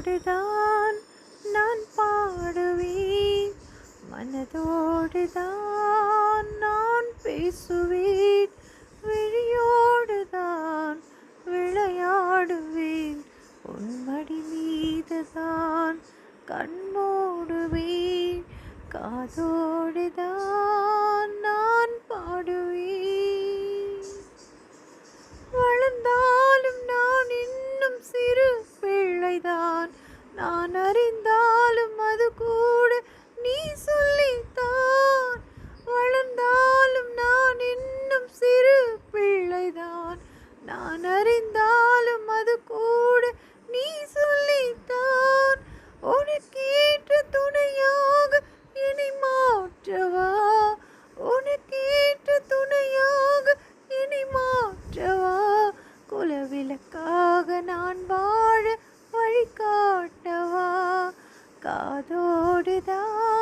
காதோடுதான் நான் பாடுவேன், மனதோடுதான் நான் பேசுவேன், விழியோடுதான் விளையாடுவேன், உன்மடி மீதுதான் கண்மூடுவேன், காதோடுதான் நான் பாடுவேன். வளர்ந்தாலும் நான் இன்னும் சிறு பிள்ளைதான், நான் அறிந்தாலும் அது கூட நீ சொல்லித்தான். வளர்ந்தாலும் நான் இன்னும் சிறு பிள்ளைதான், நான் அறிந்தாலும் அது கூட நீ சொல்லித்தான். உனக்கேற்ற துணையாக என்னை மாற்றவா, உனக்கேற்ற துணையாக என்னை மாற்றவா, குலவிளக்காக நான் வாழ வழிகாட்டவா, காதோடுதான்